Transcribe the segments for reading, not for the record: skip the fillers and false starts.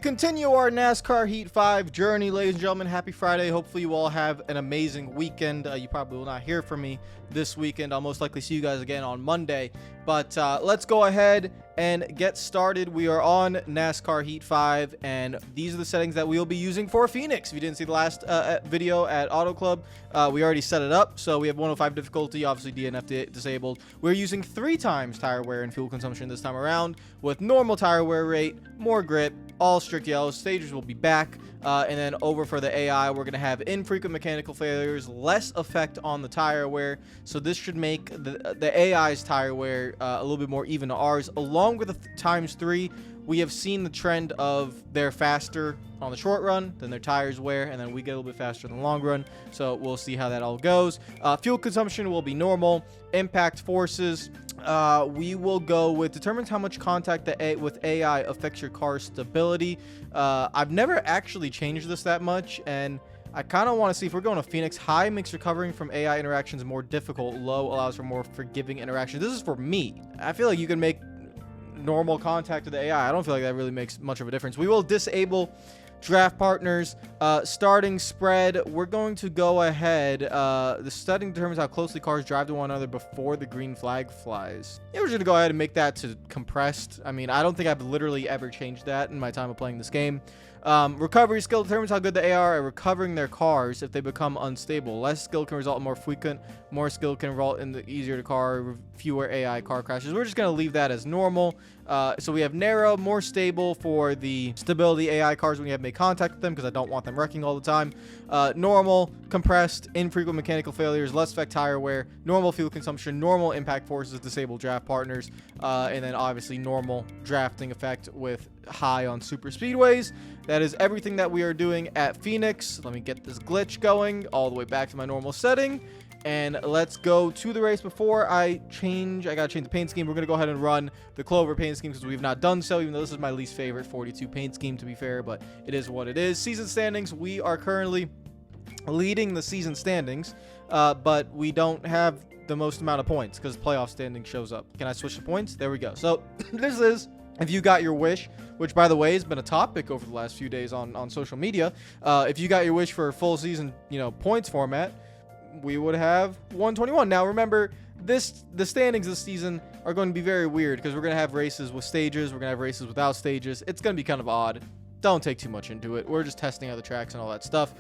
Continue our NASCAR Heat 5 journey, ladies and gentlemen. Happy Friday. Hopefully you all have an amazing weekend. You probably will not hear from me this weekend. I'll most likely see you guys again on Monday. But let's go ahead and get started. We are on NASCAR Heat 5, and these are the settings that we will be using for Phoenix. If you didn't see the last video at Auto Club, we already set it up. So we have 105 difficulty, obviously DNF disabled. We're using 3 times tire wear and fuel consumption this time around with normal tire wear rate, more grip, all strict yellows. Stagers will be back, and then over for the AI, we're going to have infrequent mechanical failures, less effect on the tire wear. So this should make the AI's tire wear a little bit more even to ours. Along with the ×3, we have seen the trend of they're faster on the short run than their tires wear, and then we get a little bit faster in the long run. So we'll see how that all goes. Fuel consumption will be normal. Impact forces, we will go with determines how much contact with AI affects your car's stability. I've never actually changed this that much, and I kind of want to see if we're going to Phoenix. High makes recovering from AI interactions more difficult. Low allows for more forgiving interactions. This is for me. I feel like you can make normal contact with the AI. I don't feel like that really makes much of a difference. We will disable draft partners. Starting spread, we're going to go ahead. The setting determines how closely cars drive to one another before the green flag flies. Yeah, we're just gonna go ahead and make that to compressed. I mean, I don't think I've literally ever changed that in my time of playing this game. Recovery skill determines how good they are at recovering their cars if they become unstable. Less skill can result in more frequent. More skill can result in the easier to car, fewer AI car crashes. We're just going to leave that as normal. So we have narrow, more stable for the stability AI cars when you have made contact with them, because I don't want them wrecking all the time. Normal, compressed, infrequent mechanical failures, less effect tire wear, normal fuel consumption, normal impact forces, disable draft partners, and then obviously normal drafting effect with high on super speedways. That is everything that we are doing at Phoenix. Let me get this glitch going all the way back to my normal setting, and let's go to the race. Before I gotta change the paint scheme. We're gonna go ahead and run the Clover paint scheme because we've not done so, even though this is my least favorite 42 paint scheme, to be fair, but it is what it is. Season standings, we are currently leading the season standings, but we don't have the most amount of points because playoff standing shows up. Can I switch the points? There we go. So this is if you got your wish, which by the way has been a topic over the last few days on social media. If you got your wish for a full season, points format, we would have 121. Now remember, the standings this season are going to be very weird because we're going to have races with stages, we're going to have races without stages. It's going to be kind of odd. Don't take too much into it. We're just testing out the tracks and all that stuff.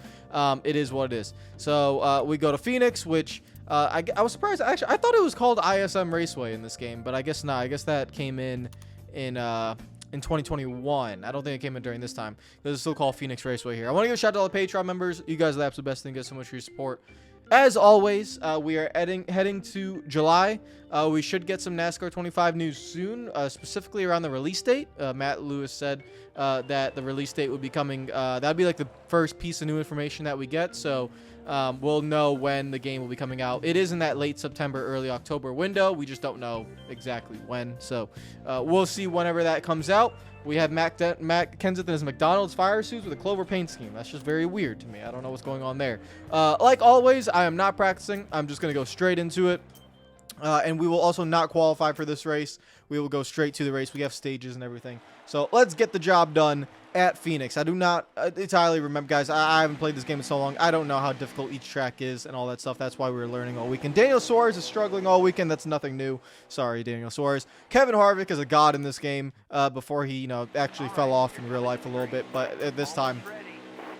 It is what it is. So we go to Phoenix, which I was surprised. Actually, I thought it was called ISM Raceway in this game, but I guess not. I guess that came in 2021. I don't think it came in during this time. It's still called Phoenix Raceway here. I want to give a shout out to all the Patreon members. You guys are the absolute best thing. Thank you so much for your support. As always, we are heading to July. We should get some NASCAR 25 news soon, specifically around the release date. Matt Lewis said that the release date would be coming. That'd be like the first piece of new information that we get. So we'll know when the game will be coming out. It is in that late September, early October window. We just don't know exactly when. So we'll see whenever that comes out. We have Matt Kenseth in his McDonald's fire suits with a Clover paint scheme. That's just very weird to me. I don't know what's going on there. Like always, I am not practicing. I'm just going to go straight into it. And we will also not qualify for this race. We will go straight to the race. We have stages and everything. So let's get the job done at Phoenix. I do not entirely remember, guys. I haven't played this game in so long. I don't know how difficult each track is and all that stuff. That's why we were learning all weekend. Daniel Suarez is struggling all weekend. That's nothing new. Sorry, Daniel Suarez. Kevin Harvick is a god in this game before he, actually fell off in real life a little bit. But at this time,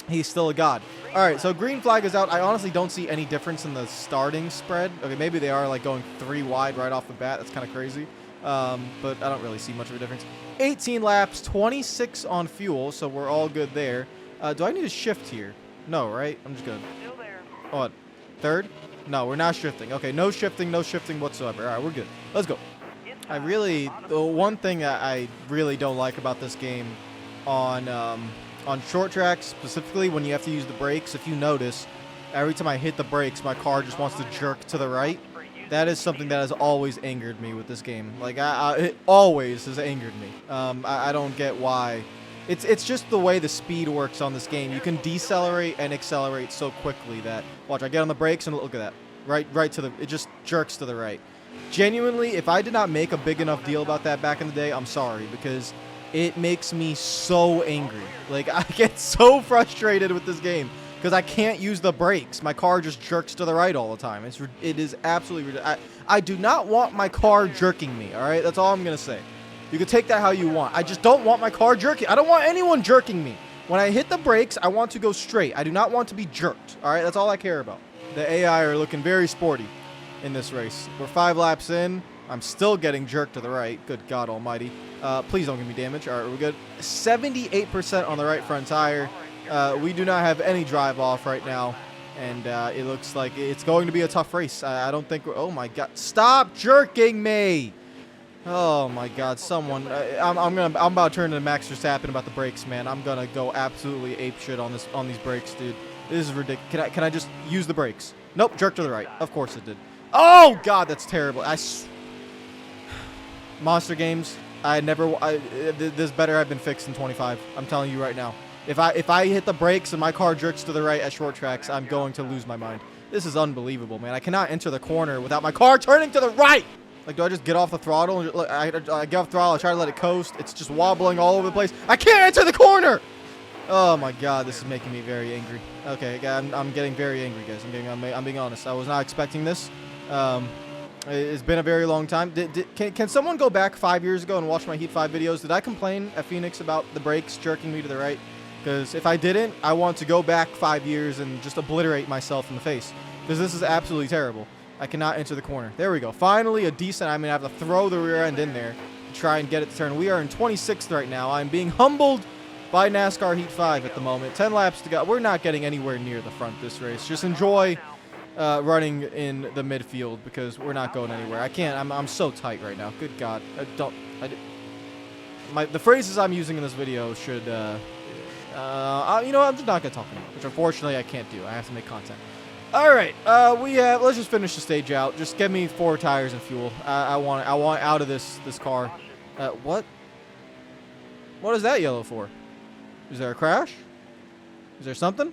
he's still a god. All right, so green flag is out. I honestly don't see any difference in the starting spread. Okay, maybe they are like going 3 wide right off the bat. That's kind of crazy. But I don't really see much of a difference. 18 laps, 26 on fuel, so we're all good there. Do I need to shift here? No, right? I'm just good. Still there. Oh, what? Third? No, we're not shifting. Okay, no shifting whatsoever. All right, we're good. Let's go. The one thing that I really don't like about this game on short tracks, specifically when you have to use the brakes, if you notice, every time I hit the brakes, my car just wants to jerk to the right. That is something that has always angered me with this game. Like, it always has angered me. I don't get why. It's just the way the speed works on this game. You can decelerate and accelerate so quickly that, watch, I get on the brakes and look at that. Right to the, it just jerks to the right. Genuinely, if I did not make a big enough deal about that back in the day, I'm sorry, because It makes me so angry. Like, I get so frustrated with this game because I can't use the brakes. My car just jerks to the right all the time. It is absolutely ridiculous. I do not want my car jerking me, all right? That's all I'm going to say. You can take that how you want. I just don't want my car jerking. I don't want anyone jerking me. When I hit the brakes, I want to go straight. I do not want to be jerked, all right? That's all I care about. The AI are looking very sporty in this race. We're 5 laps in. I'm still getting jerked to the right. Good God almighty. Please don't give me damage. All right, we're good. 78% on the right front tire. We do not have any drive off right now. And it looks like it's going to be a tough race. I don't think oh, my God. Stop jerking me. Oh, my God. Someone. I'm about to turn into Max Verstappen about the brakes, man. I'm going to go absolutely apeshit on these brakes, dude. This is ridiculous. Can I just use the brakes? Nope, jerk to the right. Of course it did. Oh, God, that's terrible. Monster games, this better have been fixed in 25. I'm telling you right now. If I hit the brakes and my car jerks to the right at short tracks, I'm going to lose my mind. This is unbelievable, man. I cannot enter the corner without my car turning to the right. Like, do I just get off the throttle? And I get off the throttle, I try to let it coast. It's just wobbling all over the place. I can't enter the corner. Oh my God, this is making me very angry. Okay, I'm getting very angry, guys. I'm being honest. I was not expecting this. It's been a very long time. Can someone go back 5 years ago and watch my Heat 5 videos? Did I complain at Phoenix about the brakes jerking me to the right? Because if I didn't, I want to go back 5 years and just obliterate myself in the face. Because this is absolutely terrible. I cannot enter the corner. There we go. Finally, a decent. I'm going to have to throw the rear end in there to try and get it to turn. We are in 26th right now. I'm being humbled by NASCAR Heat 5 at the moment. 10 laps to go. We're not getting anywhere near the front this race. Just enjoy running in the midfield because we're not going anywhere. I can't. I'm so tight right now. Good God. The phrases I'm using in this video should, you know, I'm just not going to talk anymore, which unfortunately I can't do. I have to make content. All right, let's just finish the stage out. Just give me 4 tires and fuel. I want out of this car. What is that yellow for? Is there a crash? Is there something?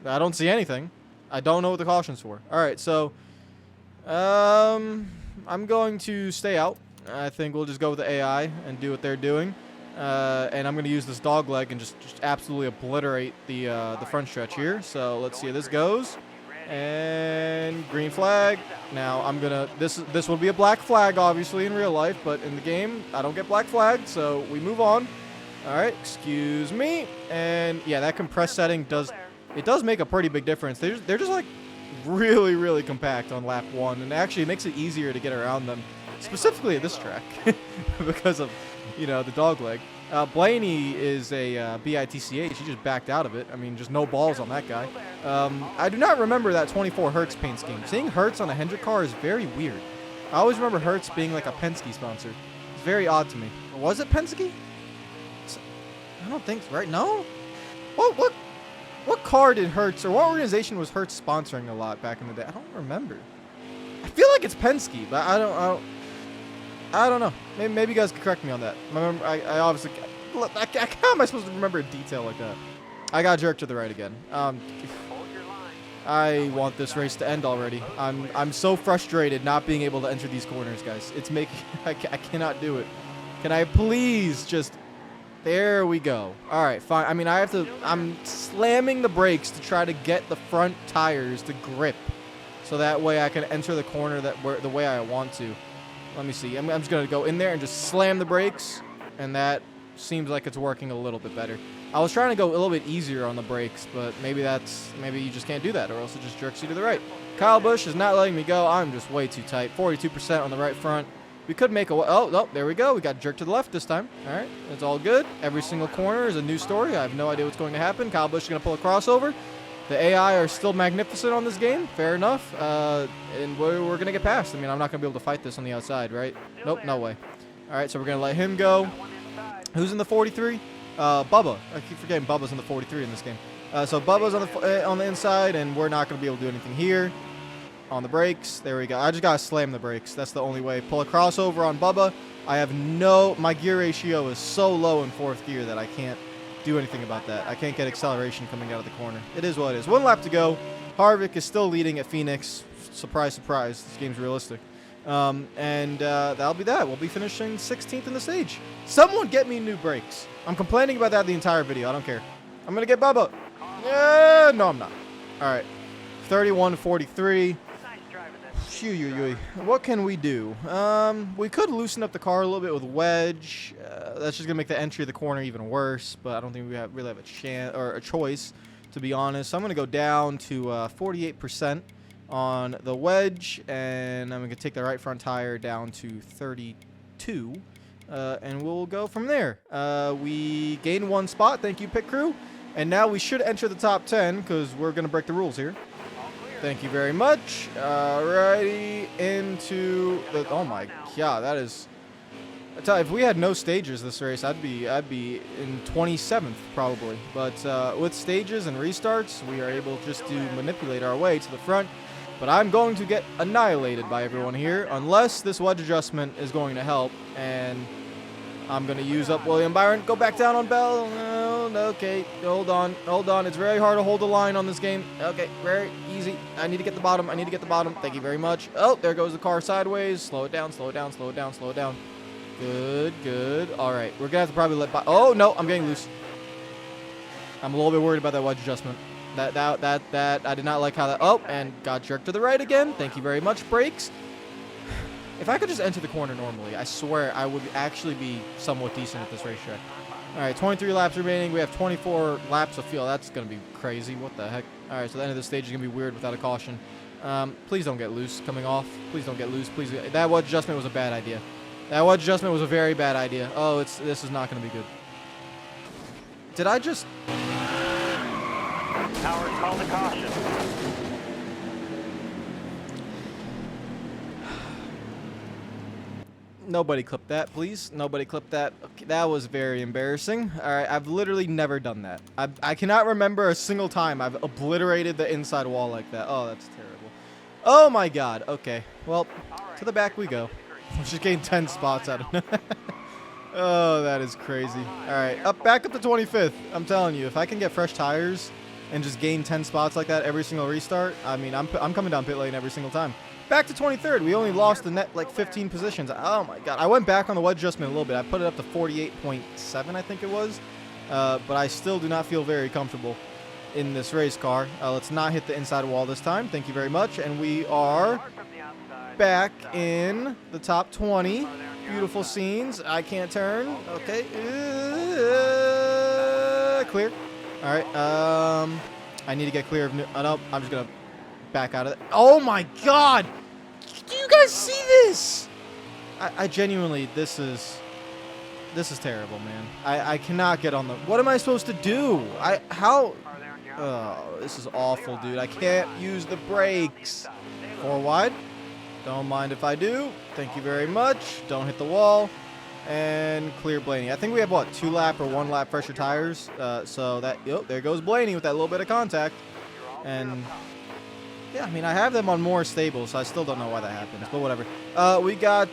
I don't see anything. I don't know what the caution's for. All right, so I'm going to stay out. I think we'll just go with the AI and do what they're doing. And I'm going to use this dog leg and just absolutely obliterate the front stretch here. So let's see how this goes. And green flag. Now I'm going to this will be a black flag obviously in real life, but in the game I don't get black flagged, so we move on. All right, excuse me. And yeah, that compress setting does make a pretty big difference. They're just like really compact on lap 1, and actually it makes it easier to get around them, specifically at this track because of, you know, the dog leg. Blaney is a BITCH. He just backed out of it. I mean, just no balls on that guy. I do not remember that 24 Hertz paint scheme. Seeing Hertz on a Hendrick car is very weird. I always remember Hertz being like a Penske sponsor. It's very odd to me. Was it Penske? I don't think so, right? No? What car did Hertz, or what organization was Hertz sponsoring a lot back in the day? I don't remember. I feel like it's Penske, but I don't know. Maybe you guys can correct me on that. I obviously, how am I supposed to remember a detail like that? I got jerked to the right again. I want this race to end already. I'm so frustrated not being able to enter these corners, guys. It's making I cannot do it. Can I please just? There we go. All right, fine. I mean, I'm slamming the brakes to try to get the front tires to grip, so that way I can enter the corner the way I want to. Let me see. I'm just gonna go in there and just slam the brakes, and that seems like it's working a little bit better. I was trying to go a little bit easier on the brakes, but maybe you just can't do that, or else it just jerks you to the right. Kyle Busch is not letting me go. I'm just way too tight. 42% on the right front. We could make oh, there we go. We got jerked to the left this time. All right, it's all good. Every single corner is a new story. I have no idea what's going to happen. Kyle Busch is going to pull a crossover. The AI are still magnificent on this game. Fair enough. And we're going to get past. I mean, I'm not going to be able to fight this on the outside, right? Nope, no way. All right, so we're going to let him go. Who's in the 43? Bubba. I keep forgetting Bubba's in the 43 in this game. So Bubba's on the inside, and we're not going to be able to do anything here. On the brakes. There we go. I just got to slam the brakes. That's the only way. Pull a crossover on Bubba. My gear ratio is so low in 4th gear that I can't do anything about that. I can't get acceleration coming out of the corner. It is what it is. 1 lap to go. Harvick is still leading at Phoenix. Surprise, surprise. This game's realistic. That'll be that. We'll be finishing 16th in the stage. Someone get me new brakes. I'm complaining about that the entire video. I don't care. I'm going to get Bubba. Yeah, no, I'm not. All right. 31-43. What can we do? We could loosen up the car a little bit with wedge. That's just gonna make the entry of the corner even worse. But I don't think we really have a chance or a choice, to be honest. So I'm gonna go down to 48% on the wedge, and I'm gonna take the right front tire down to 32, and we'll go from there. We gained 1 spot. Thank you, pit crew. And now we should enter the top 10 because we're gonna break the rules here. Thank you very much. Alrighty, into the. Oh my god, that is. I tell you, if we had no stages this race, I'd be in 27th probably. But with stages and restarts, we are able just to manipulate our way to the front. But I'm going to get annihilated by everyone here unless this wedge adjustment is going to help. And I'm going to use up William Byron. Go back down on Bell. No, okay. Hold on. It's very hard to hold the line on this game. Okay, very easy. I need to get the bottom. Thank you very much. Oh, there goes the car sideways. Slow it down. Good. All right. We're going to have to probably let by. Oh, no. I'm getting loose. I'm a little bit worried about that wedge adjustment. That I did not like how that. Oh, and got jerked to the right again. Thank you very much. Brakes. If I could just enter the corner normally, I swear I would actually be somewhat decent at this racetrack. All right, 23 laps remaining. We have 24 laps of fuel. That's going to be crazy. What the heck? All right, so the end of the stage is going to be weird without a caution. Please don't get loose coming off. Please don't get loose. Please. That wedge adjustment was a bad idea. That wedge adjustment was a very bad idea. Oh, this is not going to be good. Did I just... Howard, call the caution. Nobody clip that, please. Nobody clip that. Okay, that was very embarrassing. All right, I've literally never done that. I cannot remember a single time I've obliterated the inside wall like that. Oh, that's terrible. Oh my god. Okay, well, to the back we go. I'm just getting 10 spots out of it. Oh, that is crazy. All right, back up to 25th. I'm telling you, if I can get fresh tires and just gain 10 spots like that every single restart, I mean, I'm coming down pit lane every single time. Back to 23rd. We only lost the net like 15 positions. Oh my god. I went back on the wedge adjustment a little bit. I put it up to 48.7, I think it was. But I still do not feel very comfortable in this race car. Let's not hit the inside wall this time. Thank you very much. And we are back in the top 20. Beautiful scenes. I can't turn. Okay. Clear. All right. I need to get clear of... no, I'm just going to back out of it. Oh my god! Do you guys see this? I genuinely, this is terrible, man. I cannot get on the... What am I supposed to do? How... Oh, this is awful, dude. I can't use the brakes. 4 wide. Don't mind if I do. Thank you very much. Don't hit the wall. And clear Blaney. I think we have, what, 2 lap or 1 lap fresher tires. So that... Yep, there goes Blaney with that little bit of contact. And... yeah, I mean, I have them on more stable, so I still don't know why that happens, but whatever. We got,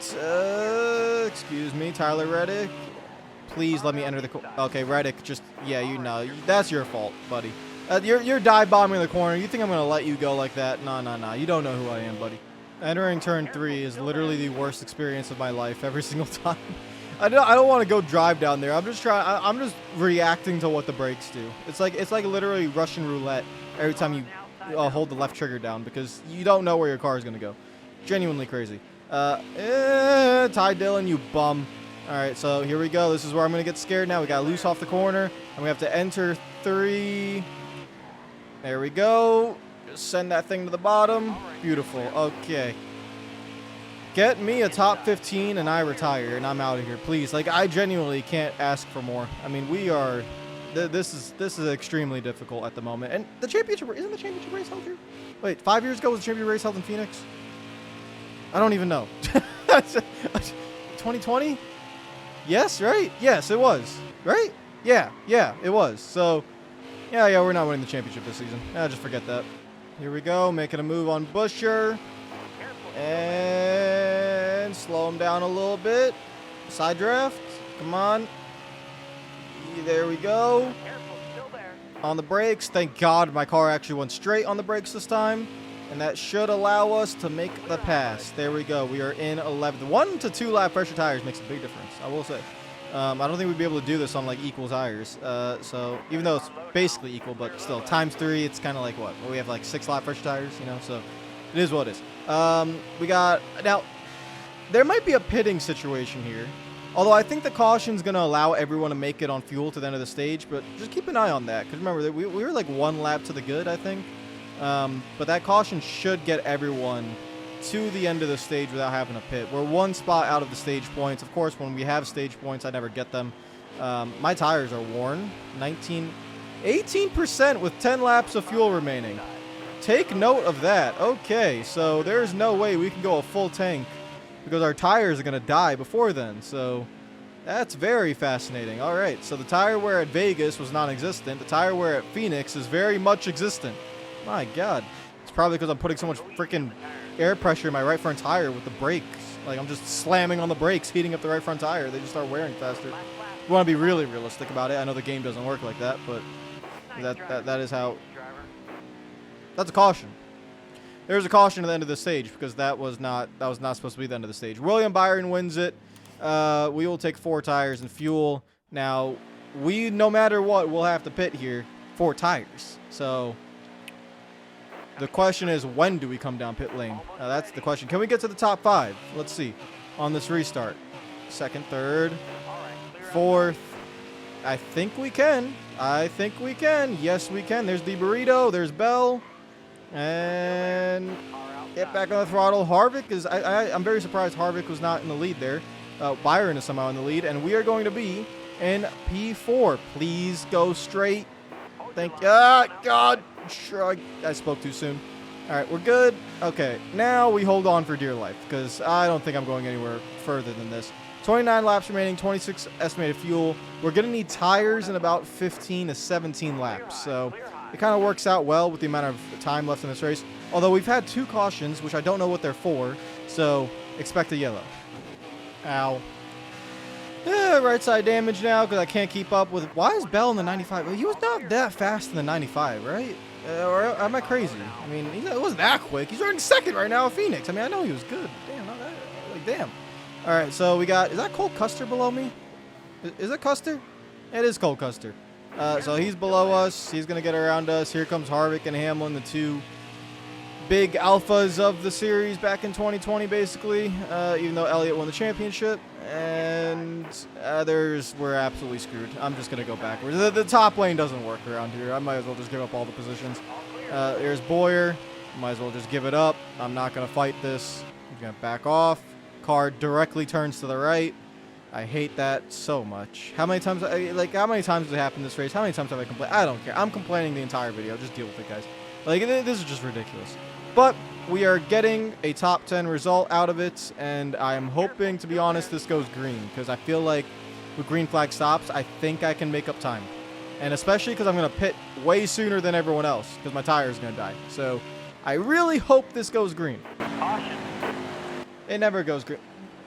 excuse me, Tyler Reddick. Please let me enter the... okay, Reddick, just... yeah, you know. That's your fault, buddy. You're dive bombing the corner. You think I'm going to let you go like that? No. You don't know who I am, buddy. Entering turn 3 is literally the worst experience of my life every single time. I don't want to go drive down there. I'm just reacting to what the brakes do. It's like literally Russian roulette every time you... hold the left trigger down because you don't know where your car is going to go. Genuinely crazy. Ty Dillon, you bum. All right, so here we go. This is where I'm going to get scared now. We got loose off the corner, and we have to enter 3. There we go. Just send that thing to the bottom. Beautiful. Okay. Get me a top 15, and I retire, and I'm out of here. Please. Like, I genuinely can't ask for more. I mean, we are... This is extremely difficult at the moment. And the championship... isn't the championship race held here? Wait, 5 years ago was the championship race held in Phoenix? I don't even know. 2020? Yes, right? Yes, it was. Right? Yeah, it was. So, yeah, we're not winning the championship this season. Just forget that. Here we go, making a move on Busher. And slow him down a little bit. Side draft. Come on. There we go. On the brakes. Thank God my car actually went straight on the brakes this time. And that should allow us to make the pass. There we go. We are in 11th. 1 to 2 lap pressure tires makes a big difference, I will say. I don't think we'd be able to do this on like equal tires. So even though it's basically equal, but still times 3, it's kind of like what? Well, we have like 6 lap pressure tires, you know. So it is what it is. We got now. There might be a pitting situation here, although I think the caution's going to allow everyone to make it on fuel to the end of the stage. But just keep an eye on that, because remember we were like 1 lap to the good, I think. But that caution should get everyone to the end of the stage without having a pit. We're 1 spot out of the stage points. Of course, when we have stage points, I never get them. My tires are worn. 18% with 10 laps of fuel remaining. Take note of that. Okay, so there's no way we can go a full tank because our tires are going to die before then. So that's very fascinating. All right, so the tire wear at Vegas was non-existent. The tire wear at Phoenix is very much existent. My God. It's probably because I'm putting so much freaking air pressure in my right front tire with the brakes. Like, I'm just slamming on the brakes, heating up the right front tire. They just start wearing faster. We want to be really realistic about it. I know the game doesn't work like that, but that is how. That's a caution. There's a caution at the end of the stage because that was not supposed to be the end of the stage. William Byron wins it. We will take 4 tires and fuel. Now, no matter what, we'll have to pit here 4 tires. So the question is, when do we come down pit lane? That's the question. Can we get to the top 5? Let's see. On this restart. 2nd, 3rd, 4th. I think we can. I think we can. Yes, we can. There's the burrito. There's Bell. And get back on the throttle. Harvick is... I'm very surprised Harvick was not in the lead there. Byron is somehow in the lead. And we are going to be in P4. Please go straight. Thank you. God. Sure, I spoke too soon. All right, we're good. Okay, now we hold on for dear life because I don't think I'm going anywhere further than this. 29 laps remaining, 26 estimated fuel. We're going to need tires in about 15 to 17 laps. So it kind of works out well with the amount of time left in this race. Although we've had 2 cautions, which I don't know what they're for. So expect a yellow. Ow. Right side damage now because I can't keep up with... Why is Bell in the 95? He was not that fast in the 95, right? Or am I crazy? I mean, it wasn't that quick. He's running 2nd right now at Phoenix. I mean, I know he was good. Damn, not that. Like, damn. All right, so we got... Is that Cole Custer below me? Is it Custer? It is Cole Custer. So he's below us. He's going to get around us. Here comes Harvick and Hamlin, the 2 big alphas of the series back in 2020, basically. Even though Elliott won the championship. And we're absolutely screwed. I'm just going to go backwards. The top lane doesn't work around here. I might as well just give up all the positions. There's Boyer. Might as well just give it up. I'm not going to fight this. I'm going to back off. Car directly turns to the right. I hate that so much. How many times has it happened in this race? How many times have I complained? I don't care. I'm complaining the entire video. Just deal with it, guys. Like, this is just ridiculous. But we are getting a top 10 result out of it, and I'm hoping, to be honest, this goes green, because I feel like with green flag stops, I think I can make up time. And especially because I'm going to pit way sooner than everyone else, because my tire is going to die. So I really hope this goes green. Caution. It never goes green.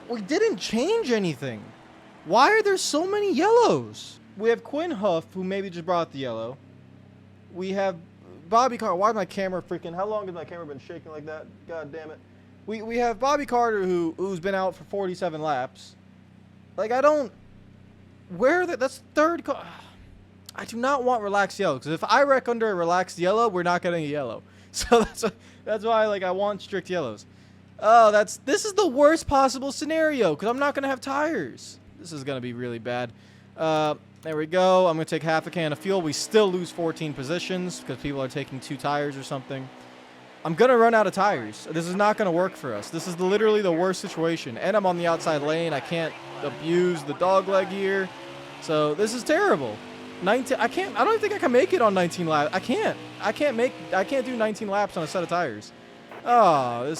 We didn't change anything. Why are there so many yellows? We have Quinn Huff, who maybe just brought the yellow. We have Bobby Carter. Why my camera freaking... How long has my camera been shaking like that? God damn it. We have Bobby Carter, who's been out for 47 laps. Like, I don't... That's 3rd car. I do not want relaxed yellow, because if I wreck under a relaxed yellow, we're not getting a yellow. So that's why, like, I want strict yellows. Oh, this is the worst possible scenario, because I'm not going to have tires. This is going to be really bad. There we go. I'm going to take half a can of fuel. We still lose 14 positions because people are taking 2 tires or something. I'm going to run out of tires. This is not going to work for us. This is literally the worst situation. And I'm on the outside lane. I can't abuse the dog leg here. So this is terrible. I don't think I can make it on 19 laps. I can't do 19 laps on a set of tires. Oh,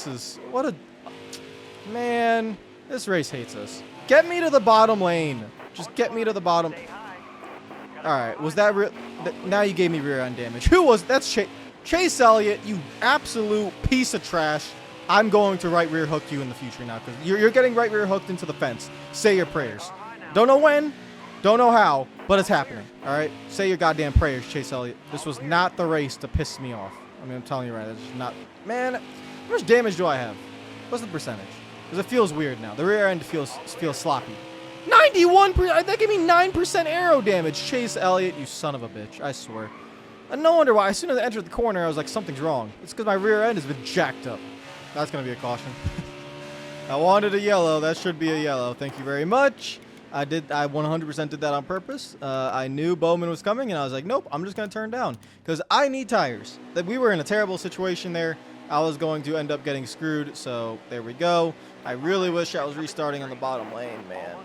man, this race hates us. Get me to the bottom lane. Just get me to the bottom. All right, was that real? Now you gave me rear end damage. Who was that's Chase Elliott? You absolute piece of trash. I'm going to right rear hook you in the future now because you're getting right rear hooked into the fence. Say your prayers. Don't know when, don't know how, but it's happening. All right, say your goddamn prayers, Chase Elliott. This was not the race to piss me off. I mean, I'm telling you right, that's just not... Man, how much damage do I have? What's the percentage? Because it feels weird now. The rear end feels sloppy. 91%! That gave me 9% arrow damage. Chase Elliott, you son of a bitch. I swear. And no wonder why. As soon as I entered the corner, I was like, something's wrong. It's because my rear end has been jacked up. That's going to be a caution. I wanted a yellow. That should be a yellow. Thank you very much. I 100% did that on purpose. I knew Bowman was coming, and I was like, nope, I'm just going to turn down. Because I need tires. That we were in a terrible situation there. I was going to end up getting screwed, so there we go. I really wish I was restarting on the bottom lane, man.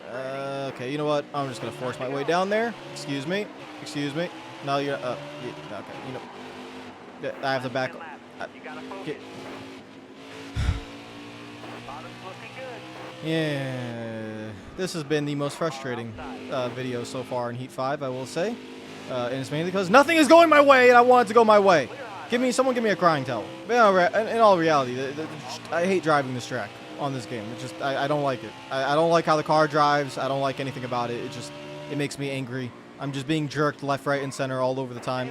Okay, you know what? I'm just going to force my way down there. Excuse me. Excuse me. No, you're... okay, you know... I have to back... Yeah, this has been the most frustrating video so far in Heat 5, I will say. And it's mainly because nothing is going my way, and I want it to go my way. Someone give me a crying towel. In all reality, I hate driving this track on this game. It just, I don't like it. I don't like how the car drives. I don't like anything about it. It makes me angry. I'm just being jerked left, right, and center all over the time.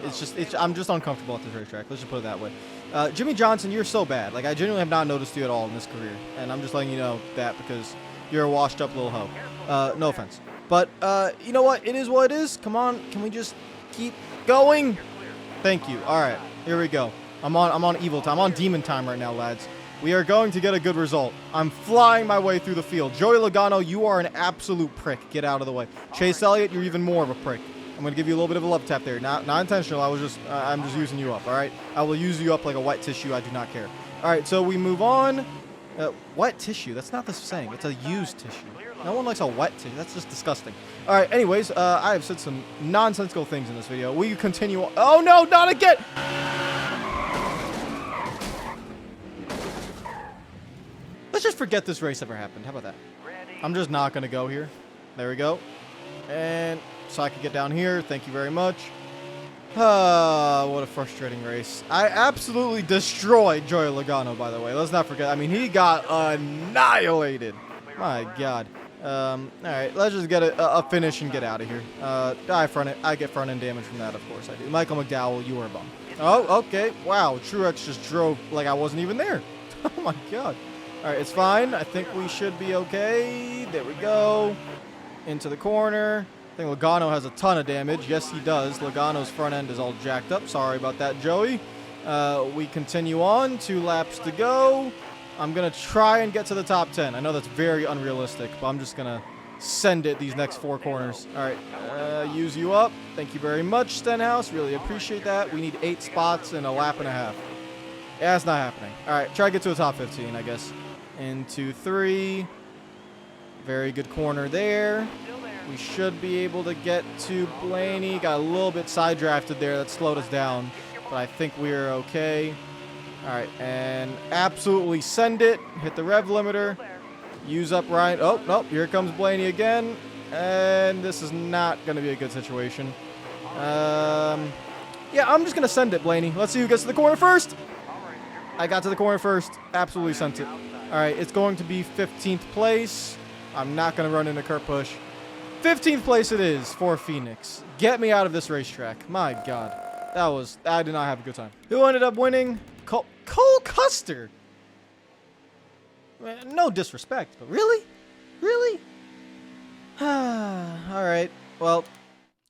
I'm just uncomfortable at this racetrack. Let's just put it that way. Jimmy Johnson, you're so bad. Like, I genuinely have not noticed you at all in this career. And I'm just letting you know that because you're a washed up little hoe. No offense. But, you know what? It is what it is. Come on. Can we just keep going? Thank you. All right. Here we go. I'm on evil time. I'm on demon time right now, lads. We are going to get a good result. I'm flying my way through the field. Joey Logano, you are an absolute prick. Get out of the way. Chase Elliott, you're even more of a prick. I'm going to give you a little bit of a love tap there. Not intentional. I'm just using you up, all right? I will use you up like a wet tissue. I do not care. All right, so we move on. Wet tissue. That's not the saying. It's a used tissue. No one likes a wet tissue. That's just disgusting. All right, anyways, I have said some nonsensical things in this video. We continue on. Oh, no, not again. Let's just forget this race ever happened. How about that? I'm just not going to go here. There we go. And so I can get down here. Thank you very much. What a frustrating race. I absolutely destroyed Joey Logano, by the way. Let's not forget. I mean, he got annihilated. My God. All right, let's just get a finish and get out of here. I get front end damage from that, of course I do. Michael McDowell, you were a bum. Oh, okay. Wow, Truex just drove like I wasn't even there. Oh, my God. All right, it's fine. I think we should be okay. There we go. Into the corner. I think Logano has a ton of damage. Yes, he does. Logano's front end is all jacked up. Sorry about that, Joey. We continue on. 2 laps to go. I'm going to try and get to the top 10. I know that's very unrealistic, but I'm just going to send it these next 4 corners. All right. Use you up. Thank you very much, Stenhouse. Really appreciate that. We need 8 spots in a lap and a half. Yeah, it's not happening. All right. Try to get to the top 15, I guess. Into 3. Very good corner there. We should be able to get to Blaney. Got a little bit side drafted there. That slowed us down. But I think we're okay. All right. And absolutely send it. Hit the rev limiter. Use up Ryan. Oh, nope. Here comes Blaney again. And this is not going to be a good situation. Yeah, I'm just going to send it, Blaney. Let's see who gets to the corner first. I got to the corner first. Absolutely sent it. All right. It's going to be 15th place. I'm not going to run into Kurt Busch. 15th place it is for Phoenix. Get me out of this racetrack. My God. I did not have a good time. Who ended up winning? Cole Custer. Man, no disrespect, but really? Really? All right. Well,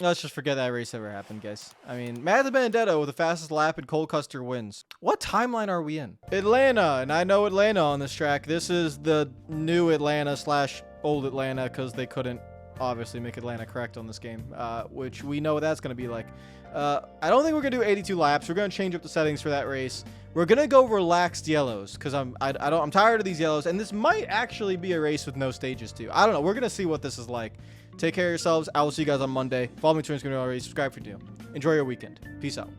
let's just forget that race ever happened, guys. I mean, Matt Benedetto with the fastest lap and Cole Custer wins. What timeline are we in? Atlanta, and I know Atlanta on this track. This is the new Atlanta / old Atlanta because they couldn't obviously make Atlanta correct on this game, which we know what that's going to be like. I don't think we're going to do 82 laps. We're going to change up the settings for that race. We're going to go relaxed yellows because I'm tired of these yellows, and this might actually be a race with no stages too. I don't know. We're going to see what this is like. Take care of yourselves. I will see you guys on Monday. Follow me to Instagram, subscribe for you. Enjoy your weekend. Peace out.